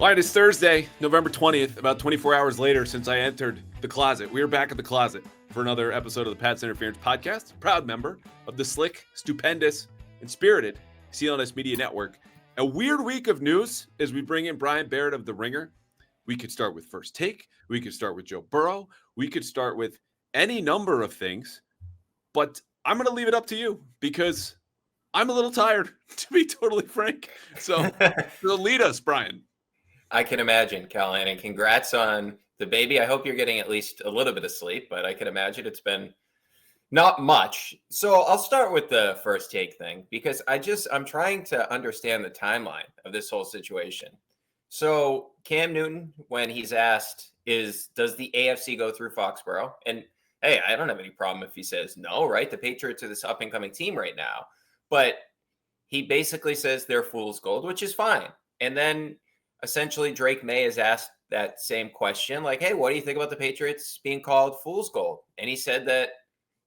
All right, it's Thursday, November 20th, about 24 hours later since I entered the closet. We are back at the closet for another episode of the Pats Interference Podcast, proud member of the slick, stupendous, and spirited CLNS Media Network. A weird week of news as we bring in Brian Barrett of The Ringer. We could start with First Take. We could start with Joe Burrow. We could start with any number of things. But I'm going to leave it up to you because I'm a little tired, to be totally frank. So lead us, Brian. I can imagine, Callahan, and congrats on the baby. I hope you're getting at least a little bit of sleep, but I can imagine it's been not much. So I'll start with the First Take thing because I'm trying to understand the timeline of this whole situation. So Cam Newton, when he's asked, does the AFC go through Foxborough? And hey, I don't have any problem if he says no, right? The Patriots are this up and coming team right now, but he basically says they're fool's gold, which is fine. And then essentially Drake Maye is asked that same question, like, hey, what do you think about the Patriots being called fool's gold? And he said that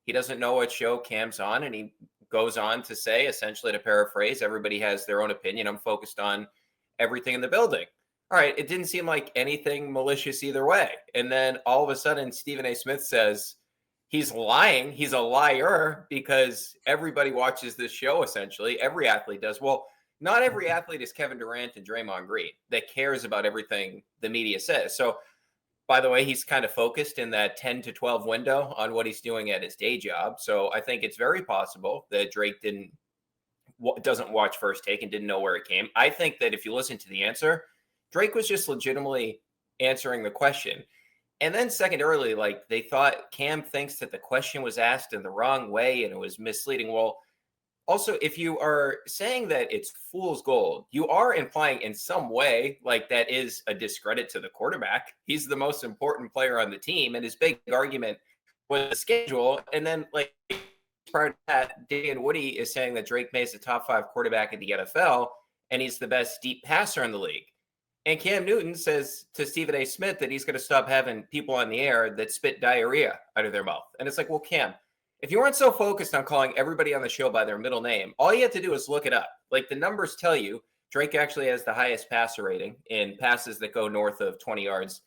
he doesn't know what show Cam's on. And he goes on to say, essentially to paraphrase, everybody has their own opinion. I'm focused on everything in the building. All right. It didn't seem like anything malicious either way. And then all of a sudden, Stephen A. Smith says he's lying. He's a liar because everybody watches this show, essentially. Every athlete does. Well, not every athlete is Kevin Durant and Draymond Green that cares about everything the media says. So, by the way, he's kind of focused in that 10 to 12 window on what he's doing at his day job. So I think it's very possible that Drake doesn't watch First Take and didn't know where it came. I think that if you listen to the answer, Drake was just legitimately answering the question. And then secondarily, like they thought Cam thinks that the question was asked in the wrong way and it was misleading. Well, also, if you are saying that it's fool's gold, you are implying in some way like that is a discredit to the quarterback. He's the most important player on the team, and his big argument was the schedule. And then, like prior to that, Dan Woody is saying that Drake Maye is the top 5 quarterback in the NFL, and he's the best deep passer in the league. And Cam Newton says to Stephen A. Smith that he's going to stop having people on the air that spit diarrhea out of their mouth. And it's like, well, Cam, if you weren't so focused on calling everybody on the show by their middle name, all you have to do is look it up. Like the numbers tell you, Drake actually has the highest passer rating in passes that go north of 20 yards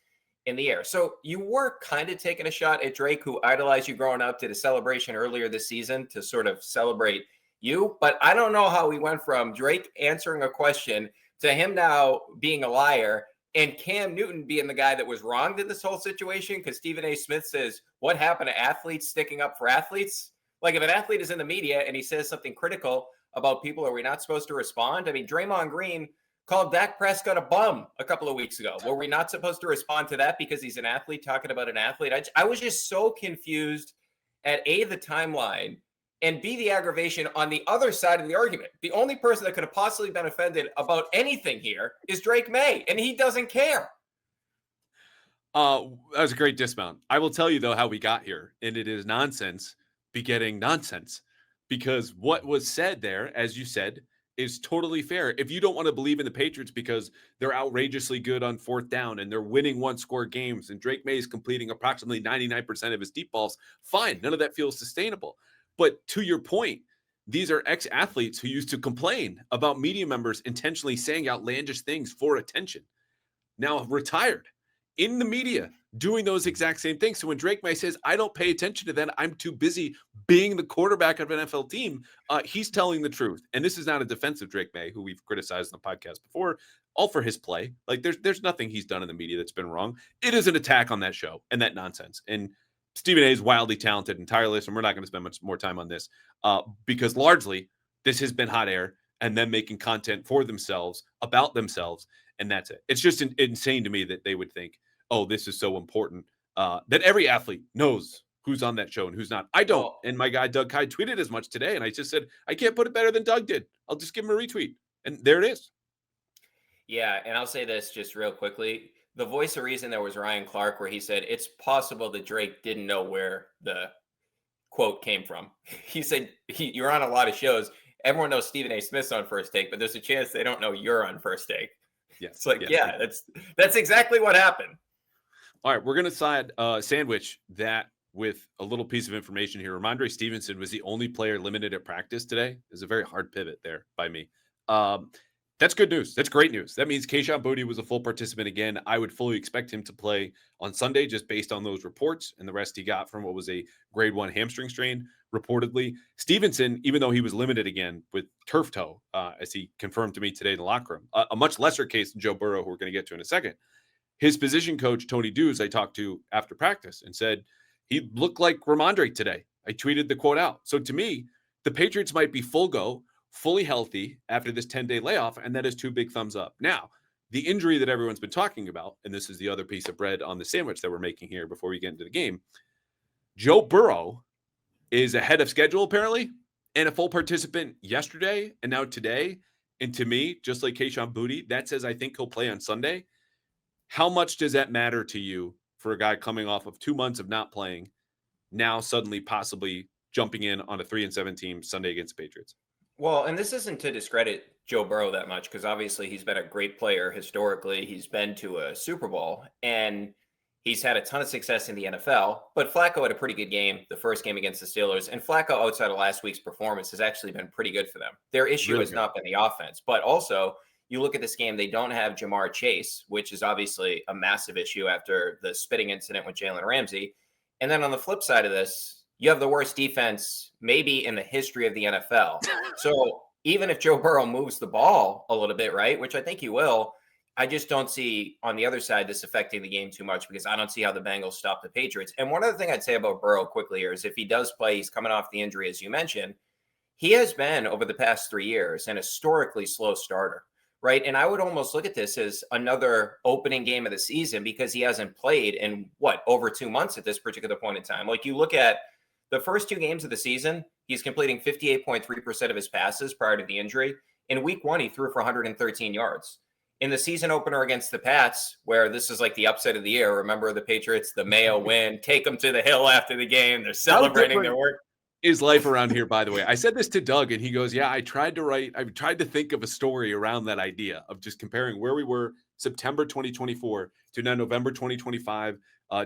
in the air. So you were kind of taking a shot at Drake, who idolized you growing up, did a celebration earlier this season to sort of celebrate you. But I don't know how we went from Drake answering a question to him now being a liar and Cam Newton being the guy that was wronged in this whole situation, because Stephen A. Smith says, what happened to athletes sticking up for athletes? Like if an athlete is in the media and he says something critical about people, are we not supposed to respond? I mean, Draymond Green called Dak Prescott a bum a couple of weeks ago. Were we not supposed to respond to that because he's an athlete talking about an athlete? I was just so confused at A, the timeline, and B, the aggravation on the other side of the argument. The only person that could have possibly been offended about anything here is Drake Maye, and he doesn't care. That was a great dismount. I will tell you, though, how we got here, and it is nonsense begetting nonsense, because what was said there, as you said, is totally fair. If you don't want to believe in the Patriots because they're outrageously good on fourth down and they're winning one-score games and Drake Maye is completing approximately 99% of his deep balls, fine. None of that feels sustainable. But to your point, these are ex-athletes who used to complain about media members intentionally saying outlandish things for attention. Now retired in the media doing those exact same things. So when Drake Maye says, I don't pay attention to that, I'm too busy being the quarterback of an NFL team, he's telling the truth. And this is not a defense of Drake Maye, who we've criticized on the podcast before, all for his play. Like there's nothing he's done in the media that's been wrong. It is an attack on that show and that nonsense. And Stephen A. is wildly talented and tireless, and we're not going to spend much more time on this because largely this has been hot air and them making content for themselves, about themselves, and that's it. It's just insane to me that they would think, oh, this is so important, that every athlete knows who's on that show and who's not. I don't. And my guy Doug Kai tweeted as much today, and I just said, I can't put it better than Doug did. I'll just give him a retweet. And there it is. Yeah, and I'll say this just real quickly. The voice of reason there was Ryan Clark, where he said it's possible that Drake didn't know where the quote came from. He said, you're on a lot of shows. Everyone knows Stephen A. Smith's on First Take, but there's a chance they don't know you're on First Take. Yeah, it's like, yeah, that's exactly what happened. All right, we're going to sandwich that with a little piece of information here. Ramondre Stevenson was the only player limited at practice today. It was a very hard pivot there by me. That's good news. That's great news. That means Kayshon Boutte was a full participant again. I would fully expect him to play on Sunday just based on those reports and the rest he got from what was a grade 1 hamstring strain, reportedly. Stevenson, even though he was limited again with turf toe, as he confirmed to me today in the locker room, a much lesser case than Joe Burrow, who we're going to get to in a second. His position coach, Tony Dews, I talked to after practice and said he looked like Ramondre today. I tweeted the quote out. So to me, the Patriots might be full go, fully healthy after this 10-day layoff, and that is 2 big thumbs up. Now, the injury that everyone's been talking about, and this is the other piece of bread on the sandwich that we're making here before we get into the game, Joe Burrow is ahead of schedule apparently and a full participant yesterday and now today. And to me, just like Kayshon Boutte, that says I think he'll play on Sunday. How much does that matter to you for a guy coming off of 2 months of not playing, now suddenly possibly jumping in on a 3-7 team Sunday against the Patriots? Well, and this isn't to discredit Joe Burrow that much because obviously he's been a great player historically. He's been to a Super Bowl and he's had a ton of success in the NFL. But Flacco had a pretty good game, the first game against the Steelers. And Flacco, outside of last week's performance, has actually been pretty good for them. Their issue Really has good. not been the offense, but also you look at this game, they don't have Jamar Chase, which is obviously a massive issue after the spitting incident with Jalen Ramsey. And then on the flip side of this, you have the worst defense maybe in the history of the NFL. So even if Joe Burrow moves the ball a little bit, right, which I think he will, I just don't see on the other side this affecting the game too much because I don't see how the Bengals stop the Patriots. And one other thing I'd say about Burrow quickly here is if he does play, he's coming off the injury, as you mentioned. He has been over the past 3 years an historically slow starter, right? And I would almost look at this as another opening game of the season because he hasn't played in over 2 months at this particular point in time. Like you look at the first 2 games of the season, he's completing 58.3% of his passes prior to the injury. In week 1, he threw for 113 yards. In the season opener against the Pats, where this is like the upset of the year, remember the Patriots, the Maye win, take them to the hill after the game. They're celebrating their work. Is life around here, by the way. I said this to Doug, and he goes, yeah, I tried to think of a story around that idea of just comparing where we were September 2024 to now November 2025.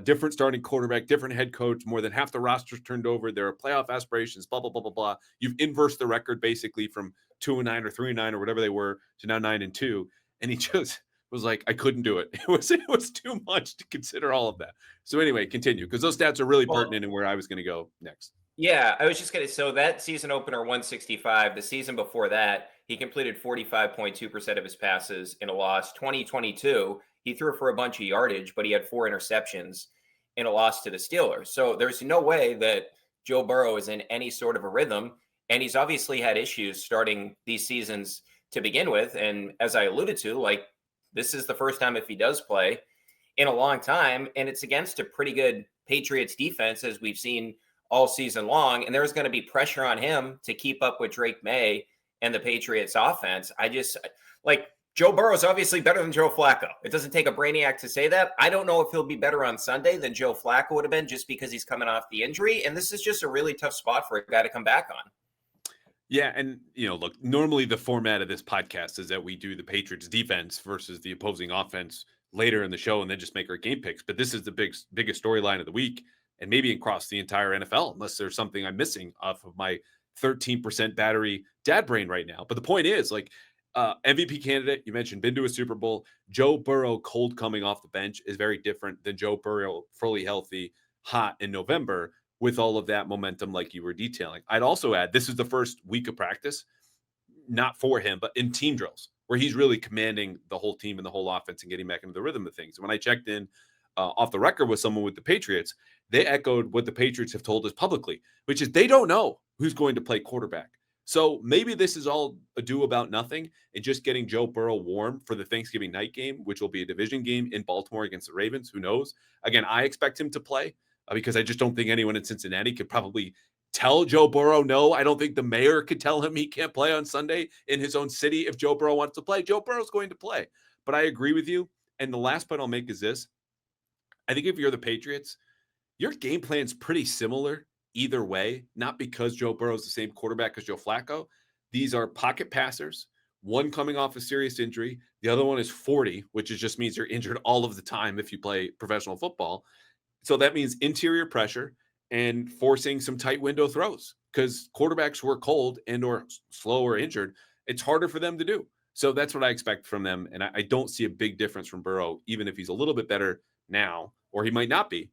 Different starting quarterback, different head coach, more than half the roster's turned over. There are playoff aspirations, blah, blah, blah, blah, blah. You've inversed the record basically from 2-9 or 3-9 or whatever they were to now 9-2. And he just was like, I couldn't do it. It was too much to consider all of that. So anyway, continue because those stats are really pertinent and where I was going to go next. Yeah, I was just going to. So that season opener 165, the season before that, he completed 45.2% of his passes in a loss. 2022, he threw for a bunch of yardage, but he had 4 interceptions in a loss to the Steelers. So there's no way that Joe Burrow is in any sort of a rhythm. And he's obviously had issues starting these seasons to begin with. And as I alluded to, like this is the first time if he does play in a long time. And it's against a pretty good Patriots defense, as we've seen all season long. And there's going to be pressure on him to keep up with Drake Maye and the Patriots offense. I just like Joe Burrow is obviously better than Joe Flacco. It doesn't take a brainiac to say that. I don't know if he'll be better on Sunday than Joe Flacco would have been just because he's coming off the injury. And this is just a really tough spot for a guy to come back on. Yeah. And, look, normally the format of this podcast is that we do the Patriots defense versus the opposing offense later in the show and then just make our game picks. But this is the biggest storyline of the week and maybe across the entire NFL, unless there's something I'm missing off of my 13% battery dad brain right now. But the point is, like, MVP candidate, you mentioned, been to a Super Bowl. Joe Burrow cold coming off the bench is very different than Joe Burrow fully healthy, hot in November with all of that momentum like you were detailing. I'd also add this is the first week of practice, not for him, but in team drills where he's really commanding the whole team and the whole offense and getting back into the rhythm of things. When I checked in off the record with someone with the Patriots, they echoed what the Patriots have told us publicly, which is they don't know who's going to play quarterback. So maybe this is all ado about nothing and just getting Joe Burrow warm for the Thanksgiving night game, which will be a division game in Baltimore against the Ravens. Who knows? Again, I expect him to play because I just don't think anyone in Cincinnati could probably tell Joe Burrow no. I don't think the mayor could tell him he can't play on Sunday in his own city if Joe Burrow wants to play. Joe Burrow's going to play. But I agree with you. And the last point I'll make is this. I think if you're the Patriots, your game plan's pretty similar either way, not because Joe Burrow's the same quarterback as Joe Flacco. These are pocket passers, one coming off a serious injury. The other one is 40, which just means you're injured all of the time if you play professional football. So that means interior pressure and forcing some tight window throws because quarterbacks who are cold and or slow or injured, it's harder for them to do. So that's what I expect from them. And I don't see a big difference from Burrow, even if he's a little bit better now, or he might not be,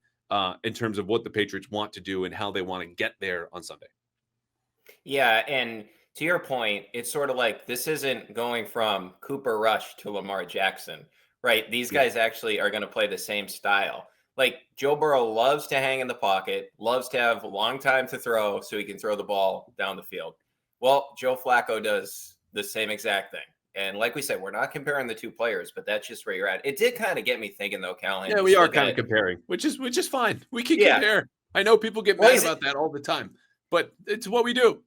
in terms of what the Patriots want to do and how they want to get there on Sunday. Yeah, and to your point, it's sort of like this isn't going from Cooper Rush to Lamar Jackson, right? These Yeah. guys actually are going to play the same style. Like Joe Burrow loves to hang in the pocket, loves to have a long time to throw so he can throw the ball down the field. Well, Joe Flacco does the same exact thing. And like we said, we're not comparing the two players, but that's just where you're at. It did kind of get me thinking though, Callahan, Yeah, we just are looking kind of at, comparing, which is fine. We can yeah. compare. I know people get Well, mad about that all the time, but it's what we do.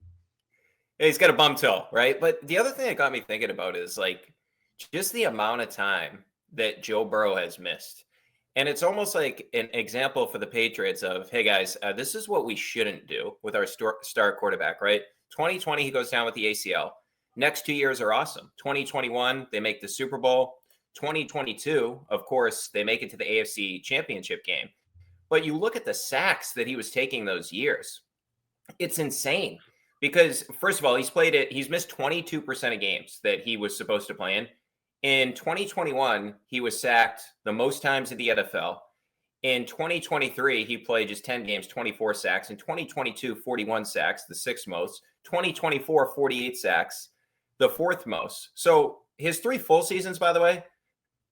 he's got a bum toe, right? But the other thing that got me thinking about is like just the amount of time that Joe Burrow has missed. And it's almost like an example for the Patriots of, hey guys, this is what we shouldn't do with our star quarterback, right? 2020, he goes down with the ACL. Next 2 years are awesome. 2021, they make the Super Bowl. 2022, of course, they make it to the AFC Championship game. But you look at the sacks that he was taking those years, it's insane because first of all, he's missed 22% of games that he was supposed to play in. In 2021, he was sacked the most times in the NFL. In 2023, he played just 10 games, 24 sacks. In 2022, 41 sacks, the sixth most. 2024, 48 sacks, the fourth most. So his 3 full seasons, by the way,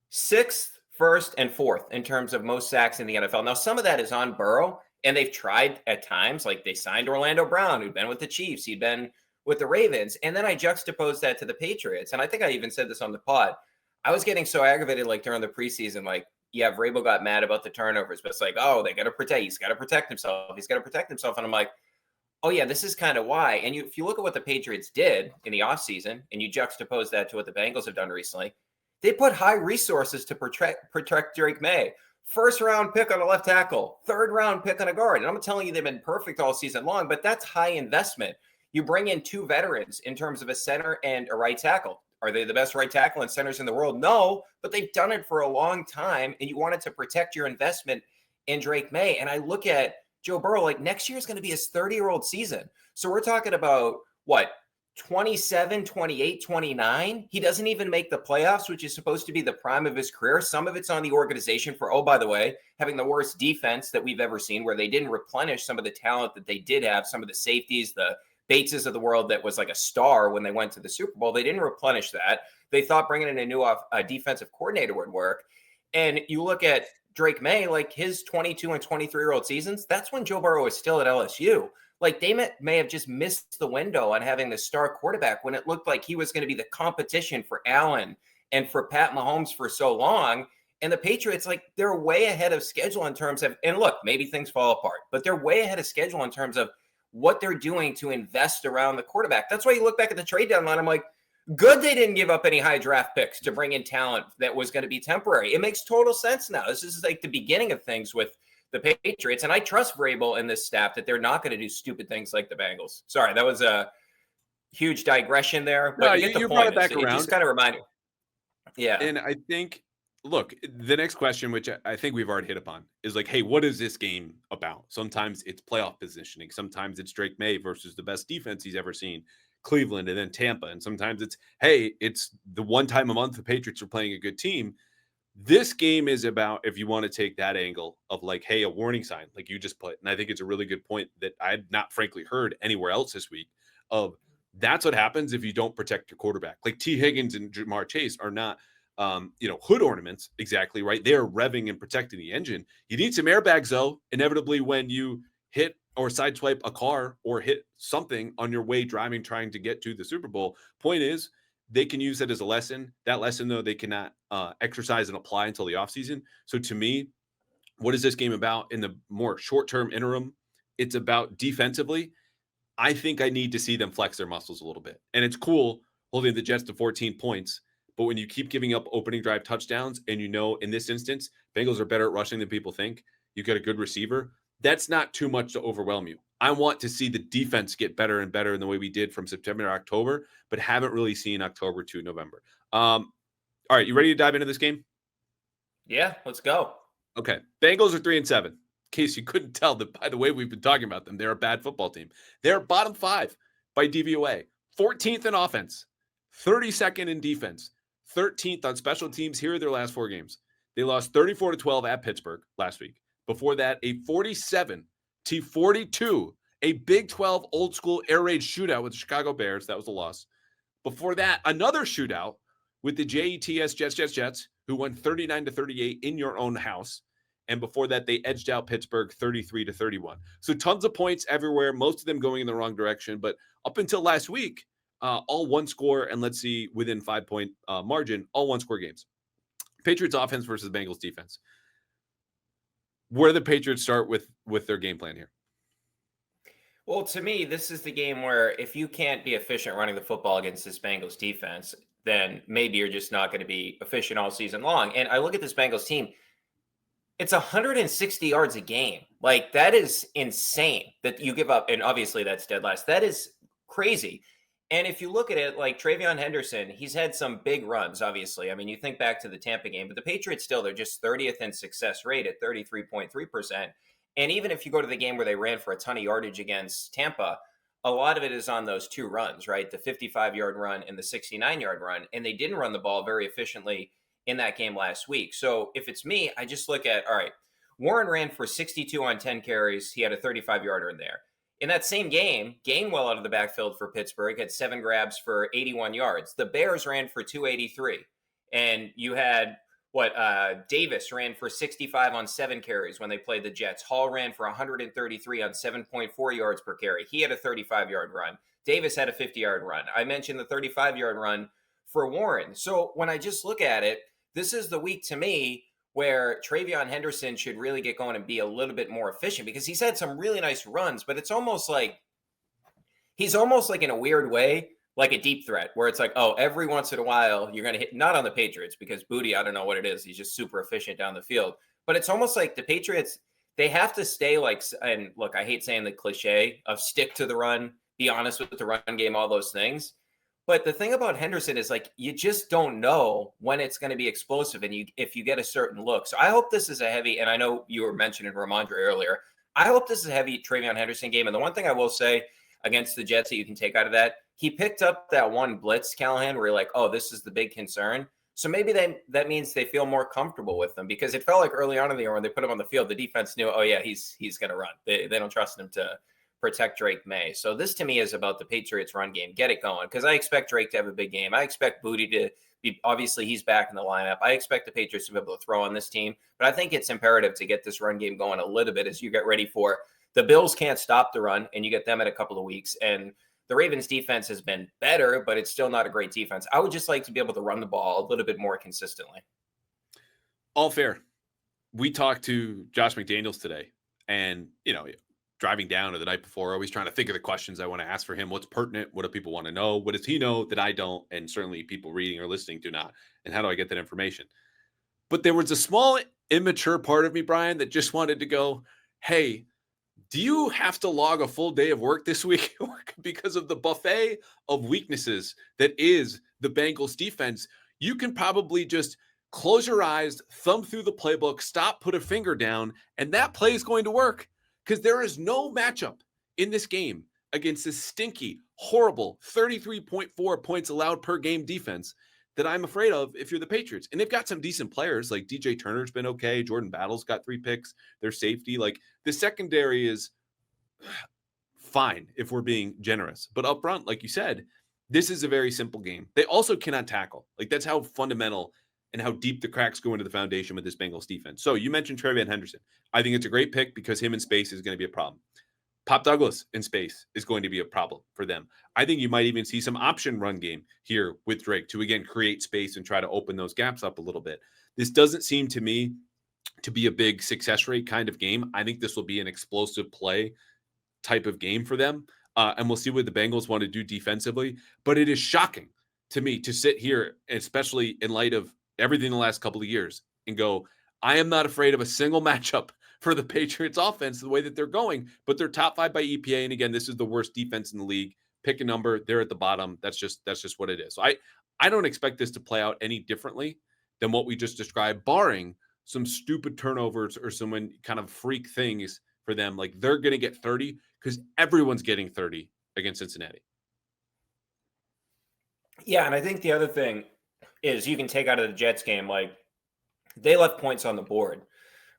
sixth, first, and fourth in terms of most sacks in the NFL. Now, some of that is on Burrow, and they've tried at times, like they signed Orlando Brown, who'd been with the Chiefs, he'd been with the Ravens. And then I juxtaposed that to the Patriots. And I think I even said this on the pod. I was getting so aggravated, like during the preseason, like, yeah, Vrabel got mad about the turnovers, but it's like, oh, they got to protect. He's got to protect himself. He's got to protect himself. And I'm like, oh, yeah, this is kind of why. And if you look at what the Patriots did in the offseason and you juxtapose that to what the Bengals have done recently, they put high resources to protect Drake Maye. First round pick on a left tackle, third round pick on a guard. And I'm telling you, they've been perfect all season long, but that's high investment. You bring in 2 veterans in terms of a center and a right tackle. Are they the best right tackle and centers in the world? No, but they've done it for a long time, and you wanted to protect your investment in Drake Maye. And I look at Joe Burrow, like next year is going to be his 30-year-old season. So we're talking about what, 27, 28, 29. He doesn't even make the playoffs, which is supposed to be the prime of his career. Some of it's on the organization for, oh, by the way, having the worst defense that we've ever seen, where they didn't replenish some of the talent that they did have, some of the safeties, the Bateses of the world that was like a star when they went to the Super Bowl. They didn't replenish that. They thought bringing in a new defensive coordinator would work. And you look at Drake Maye, like his 22 and 23-year-old seasons, that's when Joe Burrow was still at LSU. Like they may have just missed the window on having the star quarterback when it looked like he was going to be the competition for Allen and for Pat Mahomes for so long. And the Patriots, like they're way ahead of schedule in terms of, and look, maybe things fall apart, but they're way ahead of schedule in terms of what they're doing to invest around the quarterback. That's why you look back at the trade deadline. I'm like, good they didn't give up any high draft picks to bring in talent that was going to be temporary. It makes total sense now. This is like the beginning of things with the Patriots. And I trust Vrabel and this staff that they're not going to do stupid things like the Bengals. Sorry, that was a huge digression there. But No, you get the you point. brought it back It around. just kind of reminded. Yeah. And I think, look, the next question, which I think we've already hit upon, is like, hey, what is this game about? Sometimes it's playoff positioning. Sometimes it's Drake Maye versus the best defense he's ever seen, Cleveland, and then Tampa. And sometimes it's, hey, it's the one time a month the Patriots are playing a good team. This game is about, if you want to take that angle of like, hey, a warning sign, like you just put. And I think it's a really good point that I had not frankly heard anywhere else this week of that's what happens if you don't protect your quarterback. Like T. Higgins and Jamar Chase are not hood ornaments exactly, right? They're revving and protecting the engine. You need some airbags though, inevitably when you hit or sideswipe a car or hit something on your way driving, trying to get to the Super Bowl. Point is, they can use it as a lesson. That lesson, though, they cannot exercise and apply until the offseason. So to me, what is this game about in the more short-term interim? It's about defensively. I think I need to see them flex their muscles a little bit. And it's cool holding the Jets to 14 points. But when you keep giving up opening drive touchdowns, and you know in this instance, Bengals are better at rushing than people think, you got a good receiver, that's not too much to overwhelm you. I want to see the defense get better and better in the way we did from September to October, but haven't really seen October to November. All right, you ready to dive into this game? Yeah, let's go. Okay. Bengals are 3-7. In case you couldn't tell that by the way we've been talking about them, they're a bad football team. They're bottom 5 by DVOA, 14th in offense, 32nd in defense, 13th on special teams. Here are their last 4 games. They lost 34-12 at Pittsburgh last week. Before that, a 47-42, a Big 12 old school air raid shootout with the Chicago Bears. That was a loss. Before that, another shootout with the Jets, Jets, who won 39-38 in your own house. And before that, they edged out Pittsburgh 33-31. So tons of points everywhere, most of them going in the wrong direction. But up until last week, all one score, and let's see, within 5-point margin, all one score games. Patriots offense versus Bengals defense. Where do the Patriots start with their game plan here? Well, to me, this is the game where if you can't be efficient running the football against this Bengals defense, then maybe you're just not going to be efficient all season long. And I look at this Bengals team, it's 160 yards a game. Like, that is insane that you give up. And obviously that's dead last. That is crazy. And if you look at it, like Travion Henderson, he's had some big runs, obviously. I mean, you think back to the Tampa game, but the Patriots still, they're just 30th in success rate at 33.3%. And even if you go to the game where they ran for a ton of yardage against Tampa, a lot of it is on those 2 runs, right? The 55-yard run and the 69-yard run. And they didn't run the ball very efficiently in that game last week. So if it's me, I just look at, all right, Warren ran for 62 on 10 carries. He had a 35-yarder in there. In that same game, Gainwell out of the backfield for Pittsburgh had 7 grabs for 81 yards. The Bears ran for 283. And you had Davis ran for 65 on 7 carries when they played the Jets. Hall ran for 133 on 7.4 yards per carry. He had a 35-yard run. Davis had a 50-yard run. I mentioned the 35-yard run for Warren. So when I just look at it, this is the week to me where Travion Henderson should really get going and be a little bit more efficient, because he's had some really nice runs, but it's almost like he's almost like, in a weird way, like a deep threat, where it's like, oh, every once in a while you're going to hit, not on the Patriots, because Booty, I don't know what it is. He's just super efficient down the field. But it's almost like the Patriots, they have to stay like, and look, I hate saying the cliche of stick to the run, be honest with the run game, all those things. But the thing about Henderson is, like, you just don't know when it's going to be explosive, and if you get a certain look. So I hope this is a heavy, and I know you were mentioning Ramondre earlier, I hope this is a heavy Travion Henderson game. And the one thing I will say against the Jets that you can take out of that, he picked up that one blitz, Callahan, where you're like, oh, this is the big concern. So maybe that means they feel more comfortable with him, because it felt like early on in the year when they put him on the field, the defense knew, oh yeah, he's going to run. They don't trust him to protect Drake Maye. So this to me is about the Patriots run game. Get it going, because I expect Drake to have a big game. I expect Booty to be, obviously he's back in the lineup. I expect the Patriots to be able to throw on this team, but I think it's imperative to get this run game going a little bit as you get ready for the Bills. Can't stop the run, and you get them in a couple of weeks. And the Ravens defense has been better, but it's still not a great defense. I would just like to be able to run the ball a little bit more consistently. All fair. We talked to Josh McDaniels today, and, driving down or the night before, always trying to think of the questions I want to ask for him. What's pertinent? What do people want to know? What does he know that I don't? And certainly people reading or listening do not. And how do I get that information? But there was a small immature part of me, Brian, that just wanted to go, hey, do you have to log a full day of work this week because of the buffet of weaknesses that is the Bengals defense? You can probably just close your eyes, thumb through the playbook, stop, put a finger down, and that play is going to work. Because there is no matchup in this game against this stinky, horrible 33.4 points allowed per game defense that I'm afraid of if you're the Patriots. And they've got some decent players, like DJ Turner's been okay. Jordan Battle's got 3 picks. Their safety, like the secondary is fine if we're being generous. But up front, like you said, this is a very simple game. They also cannot tackle. Like, that's how fundamental and how deep the cracks go into the foundation with this Bengals defense. So you mentioned Travion Henderson. I think it's a great pick because him in space is going to be a problem. Pop Douglas in space is going to be a problem for them. I think you might even see some option run game here with Drake to, again, create space and try to open those gaps up a little bit. This doesn't seem to me to be a big success rate kind of game. I think this will be an explosive play type of game for them. And we'll see what the Bengals want to do defensively. But it is shocking to me to sit here, especially in light of everything the last couple of years, and go, I am not afraid of a single matchup for the Patriots offense the way that they're going, but they're top 5 by EPA. And again, this is the worst defense in the league. Pick a number, they're at the bottom. That's just what it is. So I don't expect this to play out any differently than what we just described, barring some stupid turnovers or some kind of freak things for them. Like, they're going to get 30 because everyone's getting 30 against Cincinnati. Yeah, and I think the other thing is you can take out of the Jets game, like they left points on the board,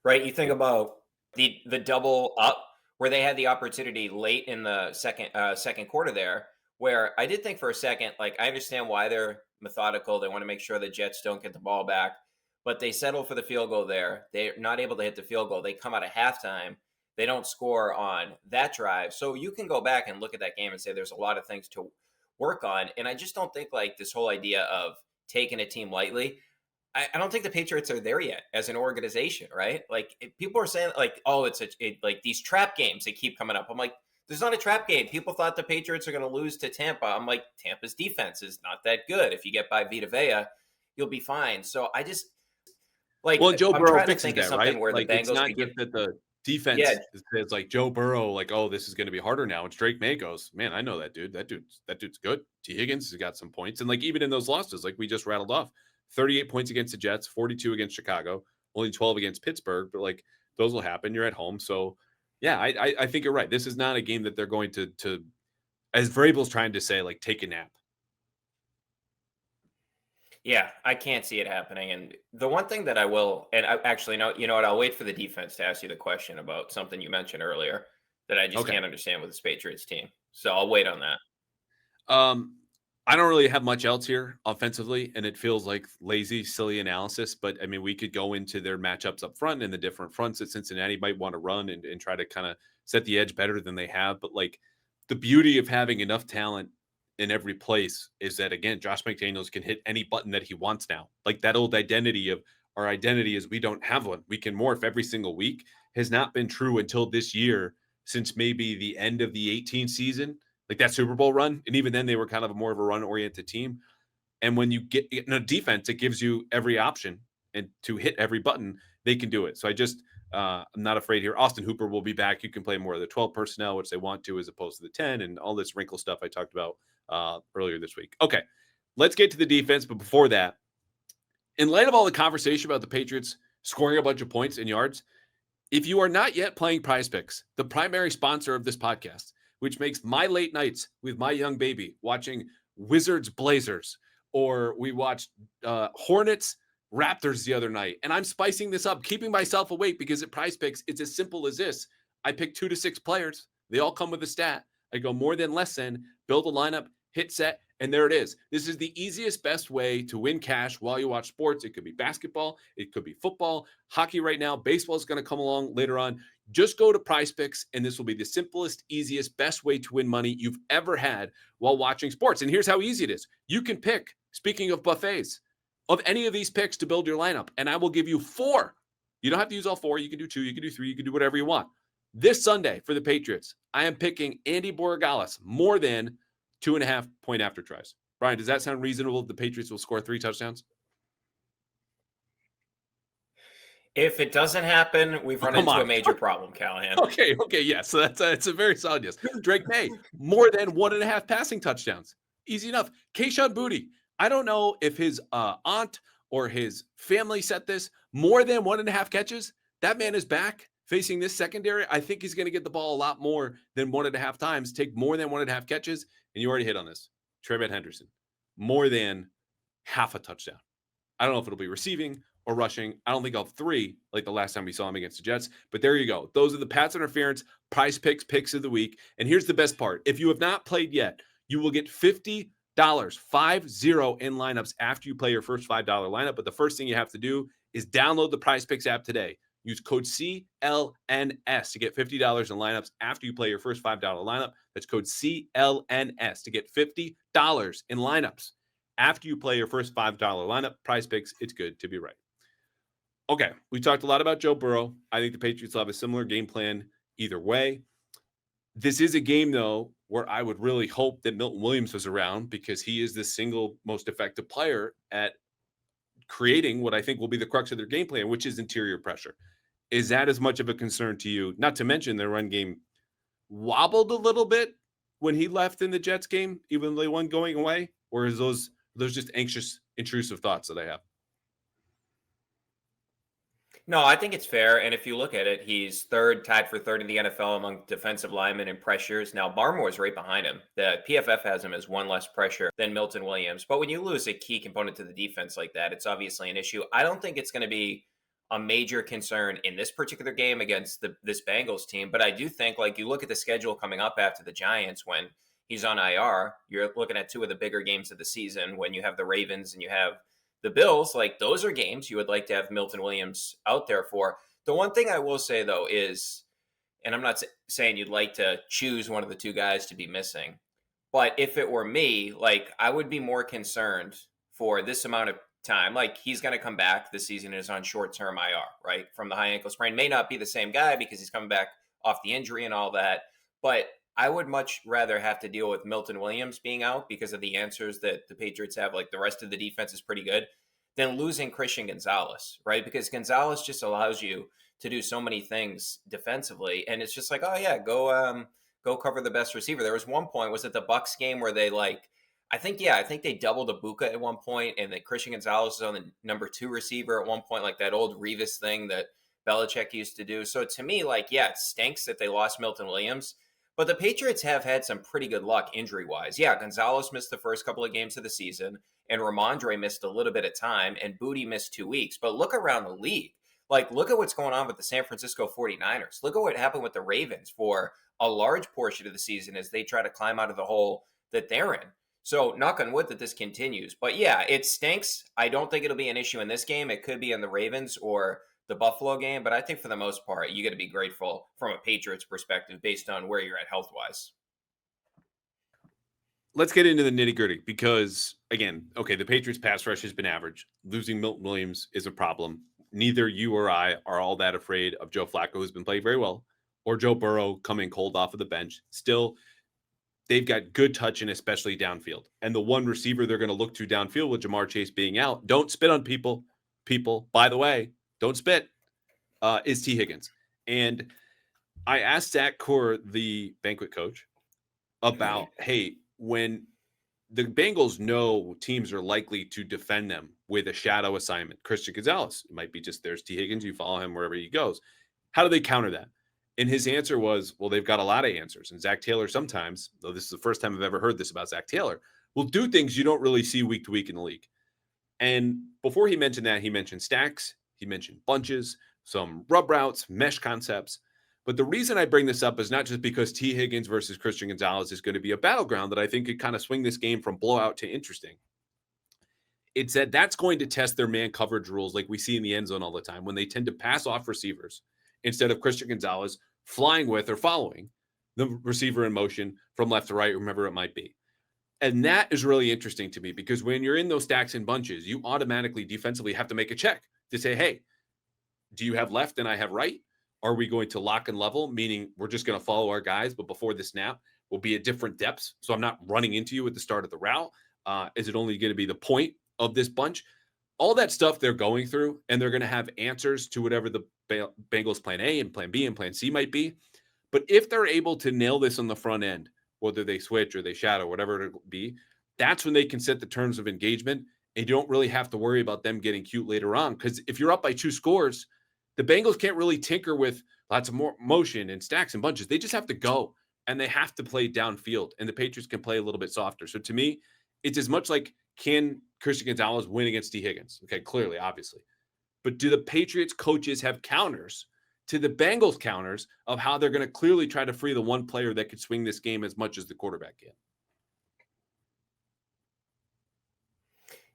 right? You think Yeah. about the double up where they had the opportunity late in the second quarter there, where I did think for a second, like I understand why they're methodical. They want to make sure the Jets don't get the ball back, but they settle for the field goal there. They're not able to hit the field goal. They come out of halftime. They don't score on that drive. So you can go back and look at that game and say there's a lot of things to work on. And I just don't think like this whole idea of taking a team lightly. I don't think the Patriots are there yet as an organization, right? Like people are saying, like, oh, like these trap games they keep coming up. I'm like, there's not a trap game. People thought the Patriots are going to lose to Tampa. I'm like, Tampa's defense is not that good. If you get by Vita Vea, you'll be fine. So I just Well, like and Joe I'm Burrow trying to fixes think of that, right? something where the Like, it's Bengals not could give. just that the Yeah, defense is like Joe Burrow, like, oh, this is going to be harder now. And Drake May goes, man, I know that dude. That dude's good. T. Higgins has got some points, and like even in those losses, like we just rattled off, 38 points against the Jets, 42 against Chicago, only 12 against Pittsburgh. But like those will happen. You're at home, so yeah, I think you're right. This is not a game that they're going to as Vrabel's trying to say, like take a nap. yeah, I can't see it happening. And the one thing that I will, and I actually know, you know what, I'll wait for the defense to ask you the question about something you mentioned earlier that I just Okay. can't understand with this Patriots team. So I'll wait on that. Um, I don't really have much else here offensively, and it feels like lazy, silly analysis. But I mean, we could go into their matchups up front and the different fronts that Cincinnati might want to run and try to kind of set the edge better than they have. But like the beauty of having enough talent in every place is that again, Josh McDaniels can hit any button that he wants now. Like that old identity of our identity is we don't have one. We can morph every single week has not been true until this year, since maybe the end of the 18 season, like that Super Bowl run. And even then, they were kind of more of a run oriented team. And when you get in a defense, it gives you every option and to hit every button, they can do it. So I'm not afraid here. Austin Hooper will be back. You can play more of the 12 personnel, which they want to, as opposed to the 10 and all this wrinkle stuff I talked about earlier this week. Okay, let's get to the defense. But before that, in light of all the conversation about the Patriots scoring a bunch of points and yards, if you are not yet playing Prizepicks, the primary sponsor of this podcast, which makes my late nights with my young baby watching Wizards Blazers, or we watched Hornets Raptors the other night, and I'm spicing this up, keeping myself awake because at Prizepicks, it's as simple as this. I pick 2 to 6 players. They all come with a stat. I go more than less than, build a lineup, hit set, and there it is. This is the easiest, best way to win cash while you watch sports. It could be basketball, it could be football, hockey right now, baseball is going to come along later on. Just go to Prizepicks, and this will be the simplest, easiest, best way to win money you've ever had while watching sports. And here's how easy it is. You can pick, speaking of buffets, of any of these picks to build your lineup, and I will give you 4. You don't have to use all 4. You can do 2, you can do 3, you can do whatever you want. This Sunday for the Patriots, I am picking Andy Borregales more than 2.5 point after tries. Brian, does that sound reasonable? The Patriots will score 3 touchdowns? If it doesn't happen, we've Oh, run come into a on. major problem, Callahan. Okay, yes. So it's a very solid yes. Drake May, more than 1.5 passing touchdowns. Easy enough. Kayshon Boutte, I don't know if his aunt or his family set this, more than 1.5 catches. That man is back facing this secondary. I think he's going to get the ball a lot more than 1.5 times, take more than 1.5 catches. And you already hit on this. Trevor Henderson, more than half a touchdown. I don't know if it'll be receiving or rushing. I don't think I'll have 3 like the last time we saw him against the Jets. But there you go. Those are the Pats interference picks of the week. And here's the best part. If you have not played yet, you will get $50, 50 in lineups after you play your first $5 lineup. But the first thing you have to do is download the Prizepicks app today. Use code CLNS to get $50 in lineups after you play your first $5 lineup. That's code CLNS to get $50 in lineups after you play your first $5 lineup. Prizepicks, it's good to be right. Okay, we talked a lot about Joe Burrow. I think the Patriots will have a similar game plan either way. This is a game, though, where I would really hope that Milton Williams was around because he is the single most effective player at creating what I think will be the crux of their game plan, which is interior pressure. Is that as much of a concern to you? Not to mention their run game wobbled a little bit when he left in the Jets game, even though they won going away? Or is those just anxious, intrusive thoughts that I have? No, I think it's fair. And if you look at it, he's third, tied for third in the NFL among defensive linemen in pressures. Now, Barmore's right behind him. The PFF has him as one less pressure than Milton Williams. But when you lose a key component to the defense like that, it's obviously an issue. I don't think it's going to be a major concern in this particular game against this Bengals team. But I do think, like, you look at the schedule coming up after the Giants when he's on IR, you're looking at two of the bigger games of the season when you have the Ravens and you have the Bills. Like, those are games you would like to have Milton Williams out there for. The one thing I will say, though, is, and I'm not saying you'd like to choose one of the two guys to be missing, but if it were me, like, I would be more concerned for this amount of time. Like, he's going to come back this season and is on short-term IR, right? From the high ankle sprain. May not be the same guy because he's coming back off the injury and all that, but I would much rather have to deal with Milton Williams being out because of the answers that the Patriots have. Like, the rest of the defense is pretty good, than losing Christian Gonzalez, right? Because Gonzalez just allows you to do so many things defensively, and it's just like, oh yeah, go cover the best receiver. There was one point, was it the Bucks game, where they I think they doubled Ibuka at one point, and that Christian Gonzalez is on the number 2 receiver at one point, like that old Revis thing that Belichick used to do. So to me, like, yeah, it stinks that they lost Milton Williams, but the Patriots have had some pretty good luck injury-wise. Yeah, Gonzalez missed the first couple of games of the season, and Ramondre missed a little bit of time, and Booty missed 2 weeks. But look around the league. Like, look at what's going on with the San Francisco 49ers. Look at what happened with the Ravens for a large portion of the season as they try to climb out of the hole that they're in. So, knock on wood that this continues. But yeah, it stinks. I don't think it'll be an issue in this game. It could be in the Ravens or the Buffalo game, but I think for the most part, you got to be grateful from a Patriots perspective based on where you're at health wise. Let's get into the nitty gritty because, again, okay, the Patriots pass rush has been average. Losing Milton Williams is a problem. Neither you or I are all that afraid of Joe Flacco, who's been playing very well, or Joe Burrow coming cold off of the bench. Still, they've got good touch and especially downfield. And the one receiver they're going to look to downfield with Jamar Chase being out, don't spit on people. People, by the way, don't spit, is T. Higgins. And I asked Zach Core, the banquet coach, about, hey, when the Bengals know teams are likely to defend them with a shadow assignment, Christian Gonzalez, it might be just there's T. Higgins, you follow him wherever he goes. How do they counter that? And his answer was, well, they've got a lot of answers. And Zach Taylor sometimes, though this is the first time I've ever heard this about Zach Taylor, will do things you don't really see week to week in the league. And before he mentioned that, he mentioned stacks, he mentioned bunches, some rub routes, mesh concepts. But the reason I bring this up is not just because T. Higgins versus Christian Gonzalez is going to be a battleground that I think could kind of swing this game from blowout to interesting. It's that that's going to test their man coverage rules like we see in the end zone all the time when they tend to pass off receivers instead of Christian Gonzalez flying with or following the receiver in motion from left to right, whomever it might be. And that is really interesting to me because when you're in those stacks and bunches, you automatically defensively have to make a check to say, hey, do you have left and I have right? Are we going to lock and level, meaning we're just going to follow our guys, but before the snap, we'll be at different depths. So I'm not running into you at the start of the route. Is it only going to be the point of this bunch? All that stuff they're going through, and they're going to have answers to whatever the Bengals plan A and plan B and plan C might be. But if they're able to nail this on the front end, whether they switch or they shadow, whatever it'll be, that's when they can set the terms of engagement. And you don't really have to worry about them getting cute later on. Because if you're up by 2 scores, the Bengals can't really tinker with lots of more motion and stacks and bunches. They just have to go, and they have to play downfield, and the Patriots can play a little bit softer. So to me, it's as much like, can Christian Gonzalez win against T. Higgins? Okay, clearly, obviously. But do the Patriots coaches have counters to the Bengals counters of how they're going to clearly try to free the one player that could swing this game as much as the quarterback can?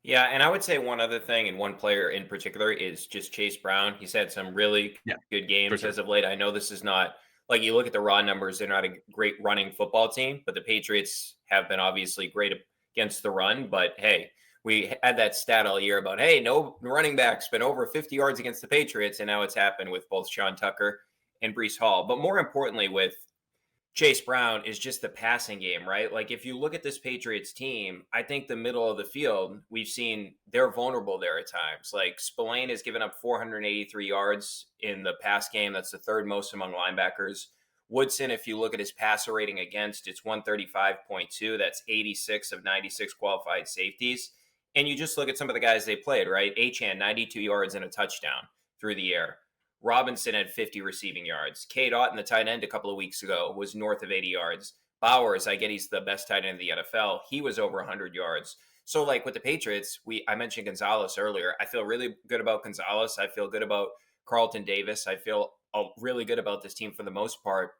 Yeah, and I would say one other thing, and one player in particular, is just Chase Brown. He's had some really good games as of late. I know this is not, like, you look at the raw numbers, they're not a great running football team, but the Patriots have been obviously great against the run. But hey, we had that stat all year about, hey, no running back's been over 50 yards against the Patriots, and now it's happened with both Sean Tucker and Breece Hall. But more importantly, with Chase Brown, is just the passing game, right? Like, if you look at this Patriots team, I think the middle of the field, we've seen they're vulnerable there at times. Like, Spillane has given up 483 yards in the pass game. That's the 3rd most among linebackers. Woodson, if you look at his passer rating against, it's 135.2. That's 86 of 96 qualified safeties. And you just look at some of the guys they played, right? Achane, 92 yards and a touchdown through the air. Robinson had 50 receiving yards. K. Dot, the tight end, a couple of weeks ago was north of 80 yards. Bowers, I get he's the best tight end in the NFL. He was over 100 yards. So, like with the Patriots, I mentioned Gonzalez earlier. I feel really good about Gonzalez. I feel good about Carlton Davis. I feel really good about this team for the most part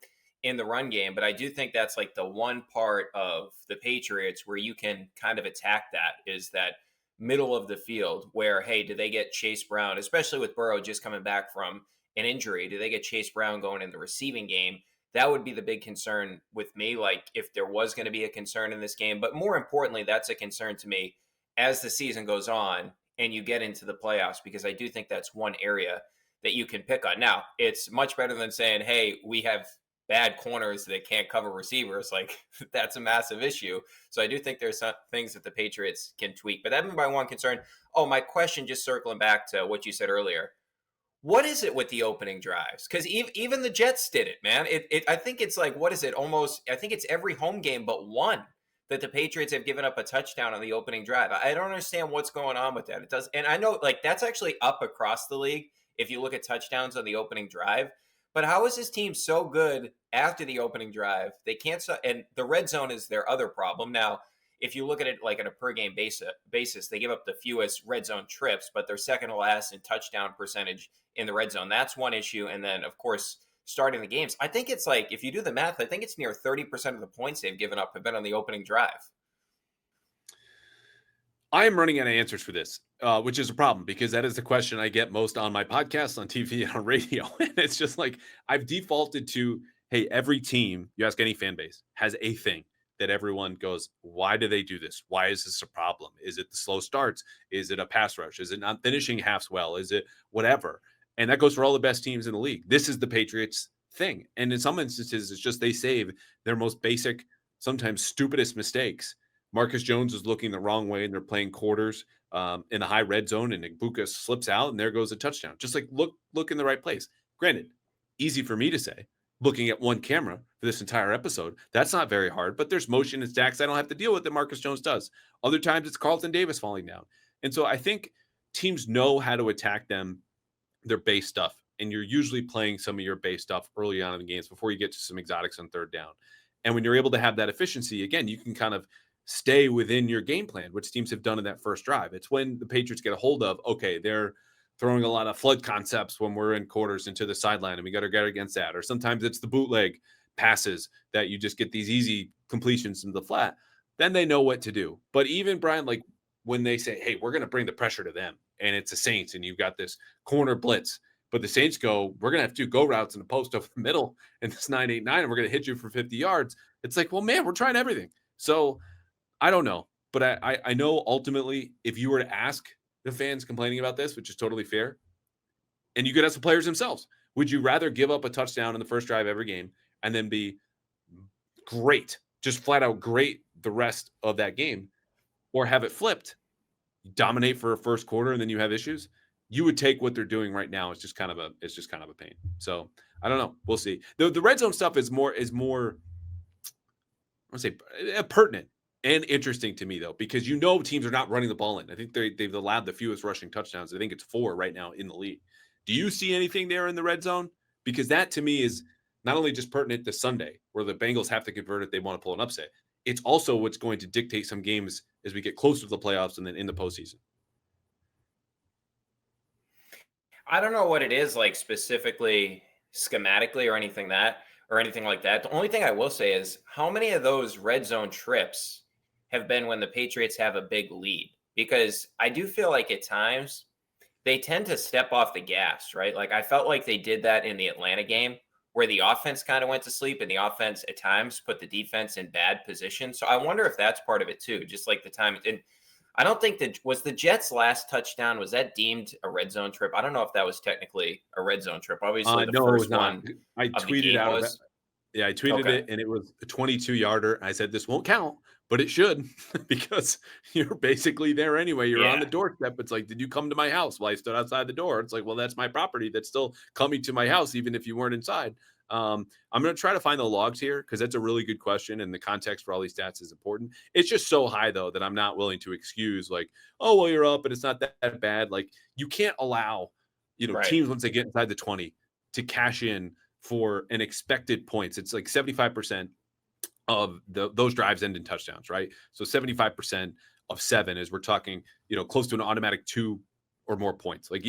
in the run game. But I do think that's like the one part of the Patriots where you can kind of attack that is that middle of the field where, hey, do they get Chase Brown, especially with Burrow just coming back from an injury? Do they get Chase Brown going in the receiving game? That would be the big concern with me, like if there was going to be a concern in this game. But more importantly, that's a concern to me as the season goes on and you get into the playoffs, because I do think that's one area that you can pick on. Now, it's much better than saying, hey, we have bad corners that can't cover receivers. Like that's a massive issue. So I do think there's some things that the Patriots can tweak. But that'd be my one concern. Oh, my question, just circling back to what you said earlier. What is it with the opening drives? Because even the Jets did it, man. I think it's like, what is it? Almost, I think it's every home game but one that the Patriots have given up a touchdown on the opening drive. I don't understand what's going on with that. It does, and I know like that's actually up across the league if you look at touchdowns on the opening drive. But how is this team so good after the opening drive? They can't, and the red zone is their other problem. Now, if you look at it like on a per game basis, they give up the fewest red zone trips, but they're second to last in touchdown percentage in the red zone. That's one issue. And then, of course, starting the games, I think it's like, if you do the math, I think it's near 30% of the points they've given up have been on the opening drive. I am running out of answers for this, which is a problem because that is the question I get most on my podcast, on TV, and on radio. And it's just like I've defaulted to, hey, every team, you ask any fan base, has a thing that everyone goes, why do they do this? Why is this a problem? Is it the slow starts? Is it a pass rush? Is it not finishing halves well? Is it whatever? And that goes for all the best teams in the league. This is the Patriots thing. And in some instances, it's just they save their most basic, sometimes stupidest mistakes. Marcus Jones is looking the wrong way, and they're playing quarters in a high red zone, and Ibuka slips out, and there goes a touchdown. Just like look in the right place. Granted, easy for me to say, looking at one camera for this entire episode. That's not very hard, but there's motion and stacks I don't have to deal with that Marcus Jones does. Other times it's Carlton Davis falling down. And so I think teams know how to attack their base stuff, and you're usually playing some of your base stuff early on in the games before you get to some exotics on third down. And when you're able to have that efficiency, again, you can kind of stay within your game plan, which teams have done in that first drive. It's when the Patriots get a hold of, okay, they're throwing a lot of flood concepts when we're in quarters into the sideline, and we got to get against that. Or sometimes it's the bootleg passes that you just get these easy completions into the flat. Then they know what to do. But even, Brian, like when they say, hey, we're going to bring the pressure to them, and it's the Saints, and you've got this corner blitz, but the Saints go, we're going to have 2 go routes in the post over the middle and this 9-8-9, and we're going to hit you for 50 yards. It's like, well, man, we're trying everything. So I don't know, but I know ultimately if you were to ask the fans complaining about this, which is totally fair, and you could ask the players themselves, would you rather give up a touchdown in the first drive every game and then be great, just flat out great the rest of that game, or have it flipped, dominate for a first quarter and then you have issues? You would take what they're doing right now. It's just kind of a pain. So I don't know. We'll see. The red zone stuff is more I want to say pertinent and interesting to me, though, because teams are not running the ball in. I think they've allowed the fewest rushing touchdowns. I think it's 4 right now in the league. Do you see anything there in the red zone? Because that, to me, is not only just pertinent to Sunday, where the Bengals have to convert if they want to pull an upset. It's also what's going to dictate some games as we get closer to the playoffs and then in the postseason. I don't know what it is, like specifically schematically or anything like that. The only thing I will say is how many of those red zone trips have been when the Patriots have a big lead? Because I do feel like at times they tend to step off the gas, right? Like I felt like they did that in the Atlanta game where the offense kind of went to sleep and the offense at times put the defense in bad position. So I wonder if that's part of it too, just like the time. And I don't think was the Jets' last touchdown, was that deemed a red zone trip? I don't know if that was technically a red zone trip. Obviously, the no, first it was not. one I tweeted out was. Yeah, I tweeted it, and it was a 22-yarder. I said, this won't count, but it should because you're basically there anyway. You're on the doorstep. It's like, did you come to my house? Well, I stood outside the door. It's like, well, that's my property. That's still coming to my house, even if you weren't inside. I'm going to try to find the logs here because that's a really good question, and the context for all these stats is important. It's just so high, though, that I'm not willing to excuse like, oh, well, you're up, and it's not that bad. Like, you can't allow Right. teams once they get inside the 20 to cash in for an expected points. It's like 75% of those drives end in touchdowns, right? So 75% of 7 is we're talking, close to an automatic 2 or more points. Like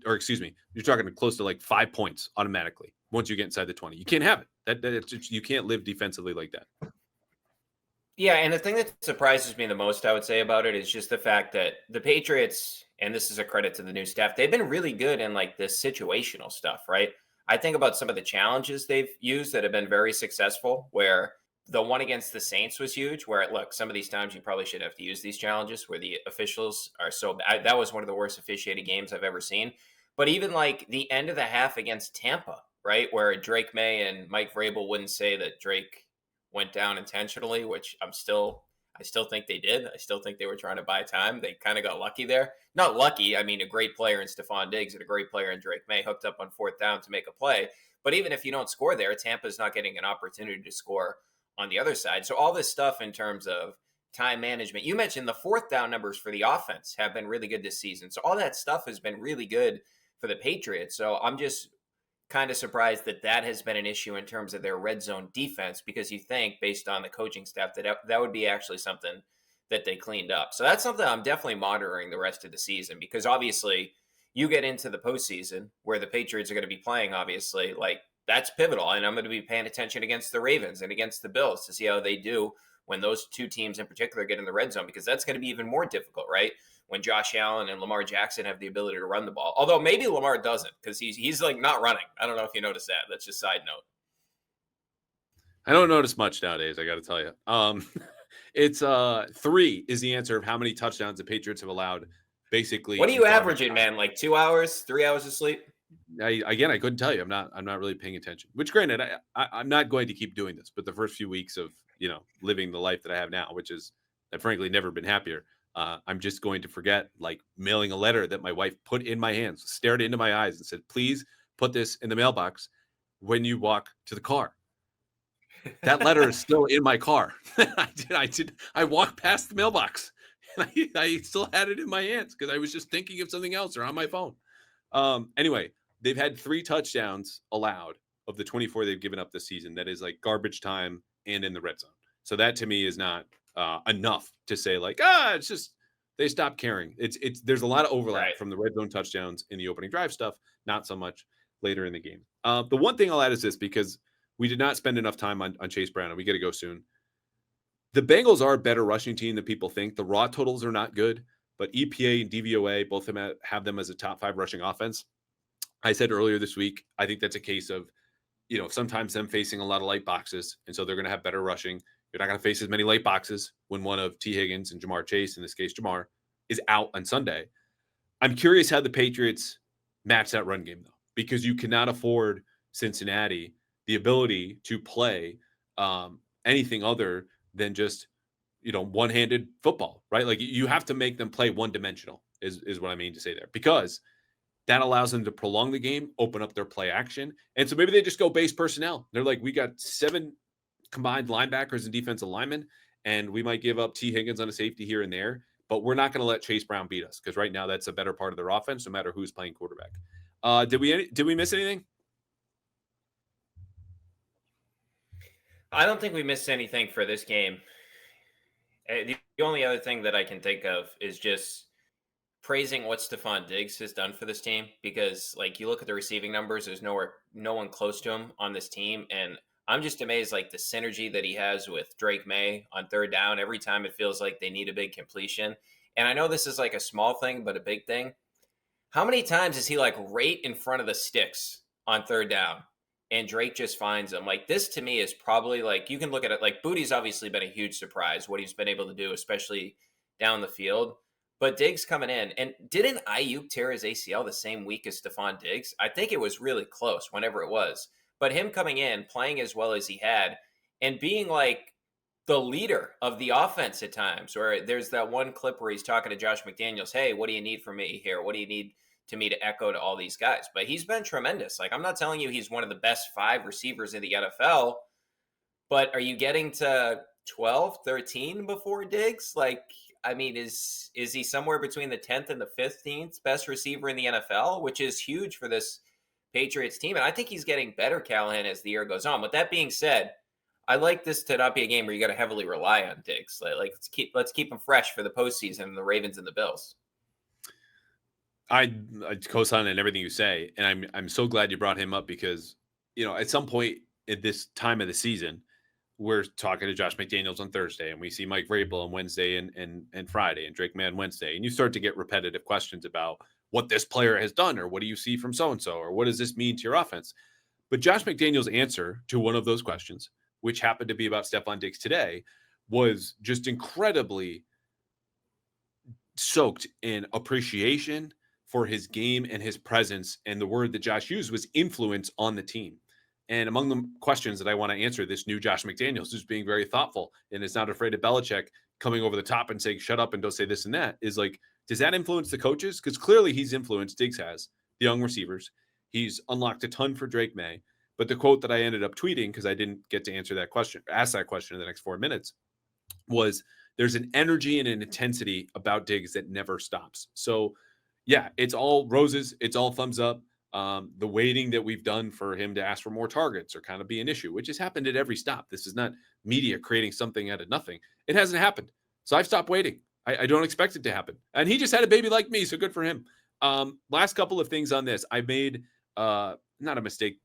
or excuse me, you're talking close to like 5 points automatically once you get inside the 20. You can't have it. You can't live defensively like that. Yeah, and the thing that surprises me the most, I would say, about it is just the fact that the Patriots, and this is a credit to the new staff, they've been really good in like this situational stuff, right? I think about some of the challenges they've used that have been very successful, where the one against the Saints was huge, where look, some of these times you probably should have to use these challenges where the officials are so bad. That was one of the worst officiated games I've ever seen. But even like the end of the half against Tampa, right? Where Drake Maye and Mike Vrabel wouldn't say that Drake went down intentionally, which I still think they did. I still think they were trying to buy time. They kind of got lucky there. Not lucky. I mean, a great player in Stefon Diggs and a great player in Drake Maye hooked up on 4th down to make a play. But even if you don't score there, Tampa's not getting an opportunity to score on the other side. So all this stuff in terms of time management. You mentioned the 4th down numbers for the offense have been really good this season. So all that stuff has been really good for the Patriots. So I'm just kind of surprised that that has been an issue in terms of their red zone defense, because you think based on the coaching staff that would be actually something that they cleaned up. So that's something I'm definitely monitoring the rest of the season, because obviously you get into the postseason where the Patriots are going to be playing, obviously, like that's pivotal. And I'm going to be paying attention against the Ravens and against the Bills to see how they do when those two teams in particular get in the red zone, because that's going to be even more difficult, right? When Josh Allen and Lamar Jackson have the ability to run the ball. Although maybe Lamar doesn't, because he's like not running. I don't know if you noticed that. That's just side note. I don't notice much nowadays, I got to tell you. It's 3 is the answer of how many touchdowns the Patriots have allowed basically What are in you garbage averaging, time. man? Like 2 hours, 3 hours of sleep? I couldn't tell you. I'm not really paying attention. Which, granted, I'm not going to keep doing this. But the first few weeks of living the life that I have now, which is I've frankly never been happier. I'm just going to forget, like mailing a letter that my wife put in my hands, stared into my eyes, and said, "Please put this in the mailbox when you walk to the car." That letter is still in my car. I walked past the mailbox, and I still had it in my hands because I was just thinking of something else or on my phone. Anyway, they've had 3 touchdowns allowed of the 24 they've given up this season. That is like garbage time and in the red zone. So that to me is not enough to say like, it's just they stopped caring. There's a lot of overlap Right. from the red zone touchdowns in the opening drive stuff, not so much later in the game. The one thing I'll add is this, because we did not spend enough time on Chase Brown, and we got to go soon. The Bengals are a better rushing team than people think. The raw totals are not good, but EPA and DVOA both have them as a top 5 rushing offense. I said earlier this week, I think that's a case of, sometimes them facing a lot of light boxes, and so they're going to have better rushing. You're not going to face as many light boxes when one of T. Higgins and Jamar Chase, in this case Jamar, is out on Sunday. I'm curious how the Patriots match that run game, though, because you cannot afford Cincinnati the ability to play anything other than just, one-handed football, right? Like you have to make them play one-dimensional is what I mean to say there, because that allows them to prolong the game, open up their play action. And so maybe they just go base personnel. They're like, we got 7 combined linebackers and defensive linemen, and we might give up T. Higgins on a safety here and there, but we're not going to let Chase Brown beat us, because right now that's a better part of their offense, no matter who's playing quarterback. Did we miss anything? I don't think we missed anything for this game. The only other thing that I can think of is just praising what Stefon Diggs has done for this team, because like you look at the receiving numbers, there's no one close to him on this team, and I'm just amazed like the synergy that he has with Drake Maye on 3rd down. Every time it feels like they need a big completion, and I know this is like a small thing but a big thing. How many times is he like right in front of the sticks on 3rd down and Drake just finds him? Like this to me is probably like, you can look at it like Booty's obviously been a huge surprise what he's been able to do, especially down the field. But Diggs coming in, and didn't Ayuk tear his ACL the same week as Stefon Diggs? I think it was really close, whenever it was. But him coming in, playing as well as he had, and being like the leader of the offense at times, where there's that one clip where he's talking to Josh McDaniels, hey, what do you need from me here? What do you need to me to echo to all these guys? But he's been tremendous. Like, I'm not telling you he's one of the best 5 receivers in the NFL, but are you getting to 12, 13 before Diggs? Like, I mean, is he somewhere between the 10th and the 15th best receiver in the NFL, which is huge for this Patriots team. And I think he's getting better, Callahan, as the year goes on. With that being said, I like this to not be a game where you got to heavily rely on Diggs. Like let's keep him fresh for the postseason, the Ravens and the Bills. I co-sign on everything you say, and I'm so glad you brought him up because at some point at this time of the season, we're talking to Josh McDaniels on Thursday, and we see Mike Vrabel on Wednesday and Friday, and Drake May on Wednesday, and you start to get repetitive questions about what this player has done, or what do you see from so and so, or what does this mean to your offense? But Josh McDaniels' answer to one of those questions, which happened to be about Stefon Diggs today, was just incredibly soaked in appreciation for his game and his presence. And the word that Josh used was influence on the team. And among the questions that I want to answer, this new Josh McDaniels, who's being very thoughtful and is not afraid of Belichick coming over the top and saying, shut up and don't say this and that, is like, does that influence the coaches? Because clearly he's influenced, Diggs has, the young receivers. He's unlocked a ton for Drake May. But the quote that I ended up tweeting, because I didn't get to ask that question in the next 4 minutes, was there's an energy and an intensity about Diggs that never stops. So, yeah, it's all roses. It's all thumbs up. The waiting that we've done for him to ask for more targets or kind of be an issue, which has happened at every stop. This is not media creating something out of nothing. It hasn't happened. So I've stopped waiting. I don't expect it to happen. And he just had a baby like me, so good for him. Last couple of things on this. I made not a mistake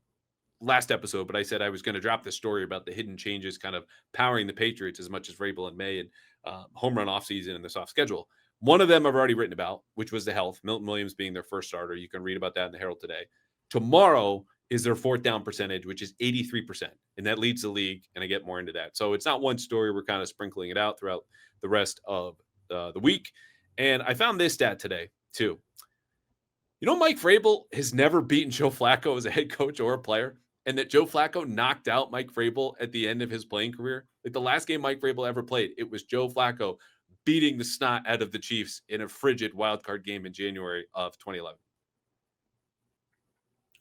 last episode, but I said I was going to drop this story about the hidden changes kind of powering the Patriots as much as Vrabel and Maye and home run offseason and the soft schedule. One of them I've already written about, which was the health. Milton Williams being their first starter. You can read about that in the Herald today. Tomorrow is their fourth down percentage, which is 83%. And that leads the league, and I get more into that. So it's not one story. We're kind of sprinkling it out throughout the rest of the week. And I found this stat today, too. Mike Vrabel has never beaten Joe Flacco as a head coach or a player, and that Joe Flacco knocked out Mike Vrabel at the end of his playing career. Like the last game Mike Vrabel ever played, it was Joe Flacco beating the snot out of the Chiefs in a frigid wildcard game in January of 2011.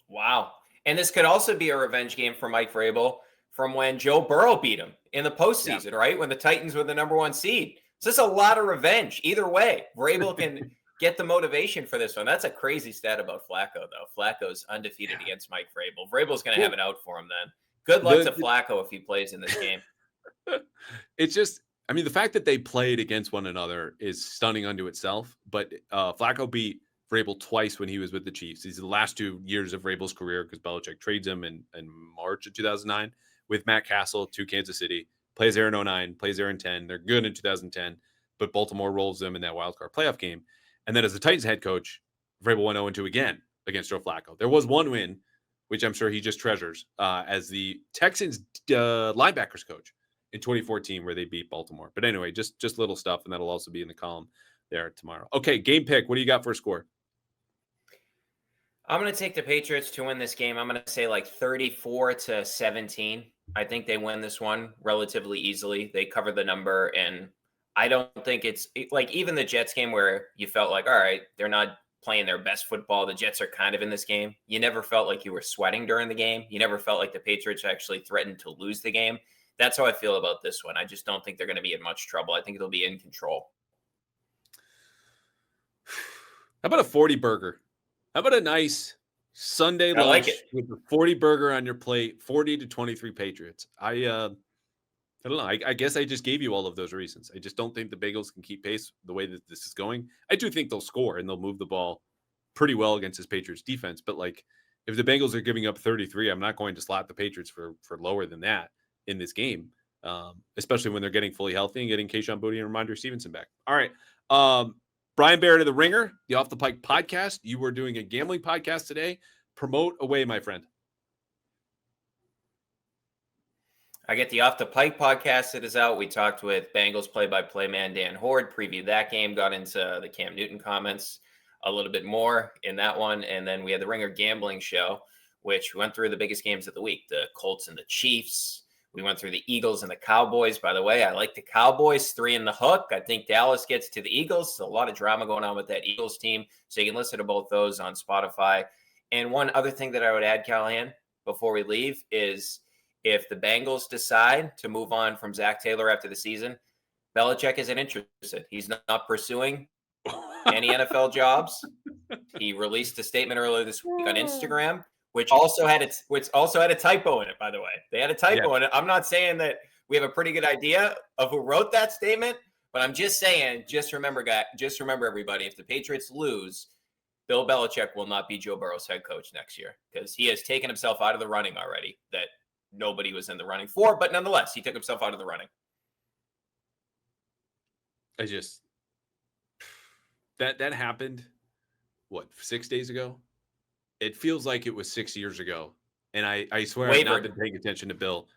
Wow. And this could also be a revenge game for Mike Vrabel from when Joe Burrow beat him in the postseason, right? When the Titans were the number one seed. So it's a lot of revenge. Either way, Vrabel can get the motivation for this one. That's a crazy stat about Flacco, though. Flacco's undefeated against Mike Vrabel. Vrabel's going to have it out for him then. Good luck to Flacco if he plays in this game. It's just, the fact that they played against one another is stunning unto itself. But Flacco beat Vrabel twice when he was with the Chiefs. These are the last 2 years of Vrabel's career because Belichick trades him in March of 2009 with Matt Castle to Kansas City. Plays there in 2009, plays there in 10. They're good in 2010, but Baltimore rolls them in that wildcard playoff game. And then as the Titans head coach, Vrabel went 0-2 again against Joe Flacco. There was one win, which I'm sure he just treasures, as the Texans linebackers coach in 2014, where they beat Baltimore. But anyway, just little stuff, and that'll also be in the column there tomorrow. Okay, game pick. What do you got for a score? I'm going to take the Patriots to win this game. I'm going to say like 34-17. I think they win this one relatively easily. They cover the number, and I don't think it's like even the Jets game where you felt like, all right, they're not playing their best football. The Jets are kind of in this game. You never felt like you were sweating during the game. You never felt like the Patriots actually threatened to lose the game. That's how I feel about this one. I just don't think they're going to be in much trouble. I think it'll be in control. How about a 40 burger? How about a nice Sunday lunch with a 40 burger on your plate, 40-23 Patriots? I don't know. I guess I just gave you all of those reasons. I just don't think the Bengals can keep pace the way that this is going. I do think they'll score and they'll move the ball pretty well against this Patriots defense. But like, if the Bengals are giving up 33, I'm not going to slot the Patriots for lower than that in this game, especially when they're getting fully healthy and getting Kayshon Boutte and Ramondre Stevenson back. All right. Brian Barrett of The Ringer, the Off the Pike podcast. You were doing a gambling podcast today. Promote away, my friend. I get the Off the Pike podcast that is out. We talked with Bengals play-by-play man Dan Horde, previewed that game, got into the Cam Newton comments a little bit more in that one. And then we had the Ringer Gambling Show, which went through the biggest games of the week, the Colts and the Chiefs. We went through the Eagles and the Cowboys. By the way, I like the Cowboys, 3 in the hook. I think Dallas gets to the Eagles. So a lot of drama going on with that Eagles team. So you can listen to both those on Spotify. And one other thing that I would add, Callahan, before we leave is if the Bengals decide to move on from Zach Taylor after the season, Belichick isn't interested. He's not pursuing any NFL jobs. He released a statement earlier this week on Instagram, which also had a typo in it, by the way. They had a typo in it. I'm not saying that we have a pretty good idea of who wrote that statement, but I'm just saying, just remember everybody, if the Patriots lose, Bill Belichick will not be Joe Burrow's head coach next year, because he has taken himself out of the running already that nobody was in the running for, but nonetheless, he took himself out of the running. That happened, what, 6 days ago? It feels like it was 6 years ago. And I swear I've not been paying attention to Bill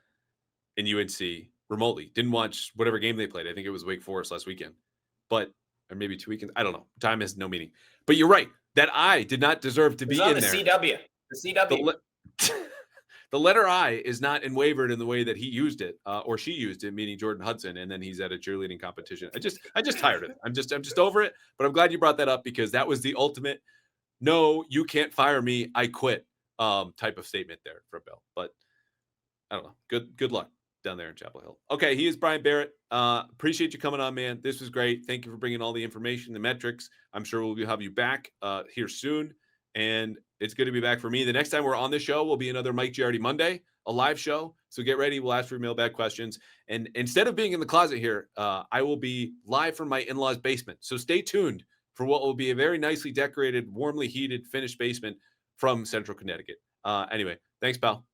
in UNC remotely. Didn't watch whatever game they played. I think it was Wake Forest last weekend. Or maybe 2 weekends. I don't know. Time has no meaning. But you're right. That I did not deserve to be in there. CW. The CW. The letter I is not enwavered in the way that he used it, or she used it, meaning Jordan Hudson, and then he's at a cheerleading competition. I just tired of it. I'm just over it. But I'm glad you brought that up, because that was the ultimate "no, you can't fire me, I quit" type of statement there for Bill. But I don't know. Good luck down there in Chapel Hill. Okay, he is Brian Barrett. Appreciate you coming on, man. This was great. Thank you for bringing all the information, the metrics. I'm sure we'll have you back here soon. And it's good to be back for me. The next time we're on the show will be another Mike Giardi Monday, a live show. So get ready. We'll ask for mailbag questions. And instead of being in the closet here, I will be live from my in-laws' basement. So stay tuned for what will be a very nicely decorated, warmly heated, finished basement from Central Connecticut. Anyway, thanks, pal.